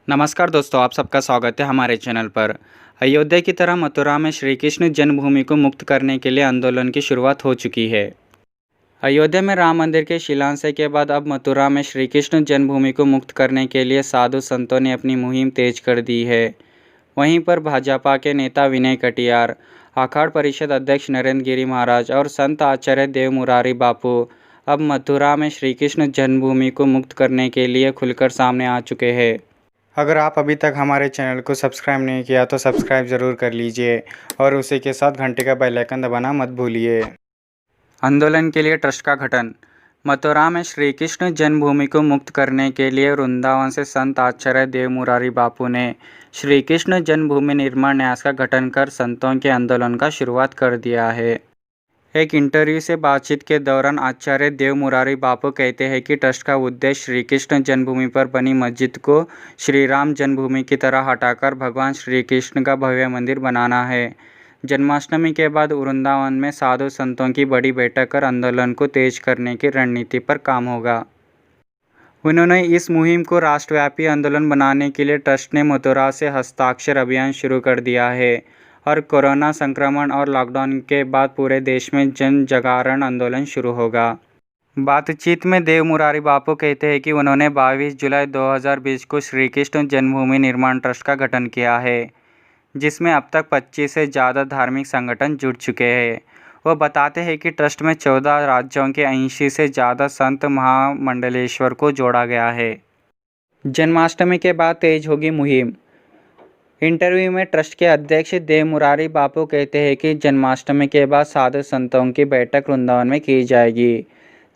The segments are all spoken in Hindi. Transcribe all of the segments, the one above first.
नमस्कार दोस्तों, आप सबका स्वागत है हमारे चैनल पर। अयोध्या की तरह मथुरा में श्री कृष्ण जन्मभूमि को मुक्त करने के लिए आंदोलन की शुरुआत हो चुकी है। अयोध्या में राम मंदिर के शिलान्यास के बाद अब मथुरा में श्री कृष्ण जन्मभूमि को मुक्त करने के लिए साधु संतों ने अपनी मुहिम तेज कर दी है। वहीं पर भाजपा के नेता विनय कटियार, अखाड़ परिषद अध्यक्ष नरेंद्र गिरी महाराज और संत आचार्य देव मुरारी बापू अब मथुरा में श्री कृष्ण जन्मभूमि को मुक्त करने के लिए खुलकर सामने आ चुके हैं। अगर आप अभी तक हमारे चैनल को सब्सक्राइब नहीं किया तो सब्सक्राइब ज़रूर कर लीजिए और उसी के साथ घंटे का बेल आइकन दबाना मत भूलिए। आंदोलन के लिए ट्रस्ट का गठन। मथुरा में श्री कृष्ण जन्मभूमि को मुक्त करने के लिए वृंदावन से संत आचार्य देव मुरारी बापू ने श्री कृष्ण जन्मभूमि निर्माण न्यास का गठन कर संतों के आंदोलन का शुरुआत कर दिया है। एक इंटरव्यू से बातचीत के दौरान आचार्य देव मुरारी बापू कहते हैं कि ट्रस्ट का उद्देश्य श्री कृष्ण जन्मभूमि पर बनी मस्जिद को श्री राम जन्मभूमि की तरह हटाकर भगवान श्री कृष्ण का भव्य मंदिर बनाना है। जन्माष्टमी के बाद वृंदावन में साधु संतों की बड़ी बैठक कर आंदोलन को तेज करने की रणनीति पर काम होगा। उन्होंने इस मुहिम को राष्ट्रव्यापी आंदोलन बनाने के लिए ट्रस्ट ने मथुरा से हस्ताक्षर अभियान शुरू कर दिया है और कोरोना संक्रमण और लॉकडाउन के बाद पूरे देश में जन जागरण आंदोलन शुरू होगा। बातचीत में देव मुरारी बापू कहते हैं कि उन्होंने 22 जुलाई 2020 को श्री कृष्ण जन्मभूमि निर्माण ट्रस्ट का गठन किया है, जिसमें अब तक 25 से ज़्यादा धार्मिक संगठन जुड़ चुके हैं। वो बताते हैं कि ट्रस्ट में 14 राज्यों के 80 से ज़्यादा संत महामंडलेश्वर को जोड़ा गया है। जन्माष्टमी के बाद तेज होगी मुहिम। इंटरव्यू में ट्रस्ट के अध्यक्ष देव मुरारी बापू कहते हैं कि जन्माष्टमी के बाद साधु संतों की बैठक वृंदावन में की जाएगी,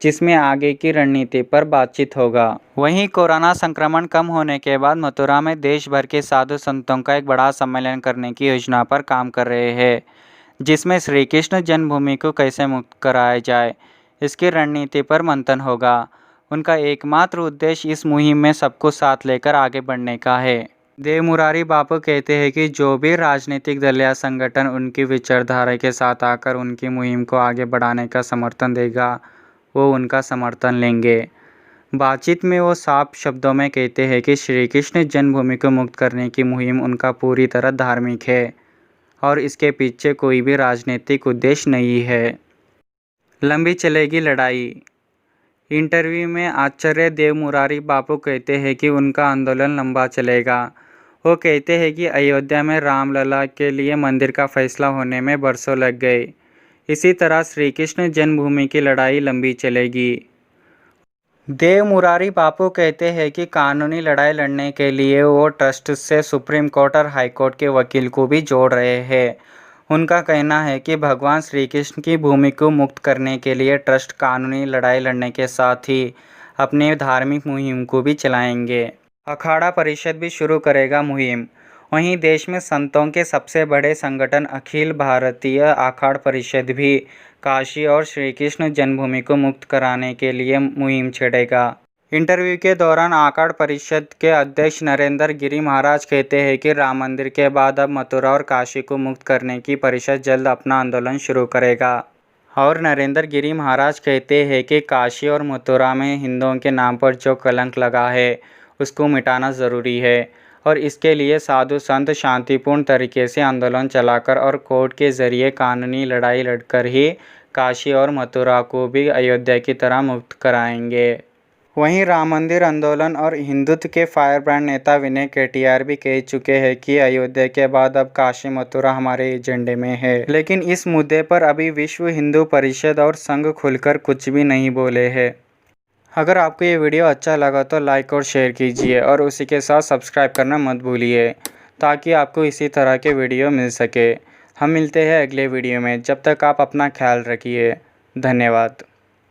जिसमें आगे की रणनीति पर बातचीत होगा। वहीं कोरोना संक्रमण कम होने के बाद मथुरा में देश भर के साधु संतों का एक बड़ा सम्मेलन करने की योजना पर काम कर रहे हैं, जिसमें श्री कृष्ण जन्मभूमि को कैसे मुक्त कराया जाए, इसकी रणनीति पर मंथन होगा। उनका एकमात्र उद्देश्य इस मुहिम में सबको साथ लेकर आगे बढ़ने का है। देव मुरारी बापू कहते हैं कि जो भी राजनीतिक दल या संगठन उनकी विचारधारा के साथ आकर उनकी मुहिम को आगे बढ़ाने का समर्थन देगा, वो उनका समर्थन लेंगे। बातचीत में वो साफ शब्दों में कहते हैं कि श्री कृष्ण जन्मभूमि को मुक्त करने की मुहिम उनका पूरी तरह धार्मिक है और इसके पीछे कोई भी राजनीतिक उद्देश्य नहीं है। लंबी चलेगी लड़ाई। इंटरव्यू में आचार्य देव मुरारी बापू कहते हैं कि उनका आंदोलन लंबा चलेगा। वो कहते हैं कि अयोध्या में रामलला के लिए मंदिर का फैसला होने में बरसों लग गए। इसी तरह श्री कृष्ण जन्मभूमि की लड़ाई लंबी चलेगी। देव मुरारी बापू कहते हैं कि कानूनी लड़ाई लड़ने के लिए वो ट्रस्ट से सुप्रीम कोर्ट और हाई कोर्ट के वकील को भी जोड़ रहे हैं। उनका कहना है कि भगवान श्री कृष्ण की भूमि को मुक्त करने के लिए ट्रस्ट कानूनी लड़ाई लड़ने के साथ ही अपने धार्मिक मुहिम को भी चलाएंगे। अखाड़ा परिषद भी शुरू करेगा मुहिम। वहीं देश में संतों के सबसे बड़े संगठन अखिल भारतीय अखाड़ परिषद भी काशी और श्री कृष्ण जन्मभूमि को मुक्त कराने के लिए मुहिम छेड़ेगा। इंटरव्यू के दौरान अखाड़ परिषद के अध्यक्ष नरेंद्र गिरी महाराज कहते हैं कि राम मंदिर के बाद अब मथुरा और काशी को मुक्त करने की परिषद जल्द अपना आंदोलन शुरू करेगा। और नरेंद्र गिरी महाराज कहते हैं कि काशी और मथुरा में हिंदुओं के नाम पर जो कलंक लगा है उसको मिटाना ज़रूरी है और इसके लिए साधु संत शांतिपूर्ण तरीके से आंदोलन चलाकर और कोर्ट के ज़रिए कानूनी लड़ाई लड़कर ही काशी और मथुरा को भी अयोध्या की तरह मुक्त कराएंगे। वहीं राम मंदिर आंदोलन और हिंदुत्व के फायरब्रांड नेता विनय कटियार भी कह चुके हैं कि अयोध्या के बाद अब काशी मथुरा हमारे एजेंडे में है। लेकिन इस मुद्दे पर अभी विश्व हिंदू परिषद और संघ खुलकर कुछ भी नहीं बोले हैं। अगर आपको ये वीडियो अच्छा लगा तो लाइक और शेयर कीजिए और उसी के साथ सब्सक्राइब करना मत भूलिए, ताकि आपको इसी तरह के वीडियो मिल सके। हम मिलते हैं अगले वीडियो में। जब तक आप अपना ख्याल रखिए। धन्यवाद।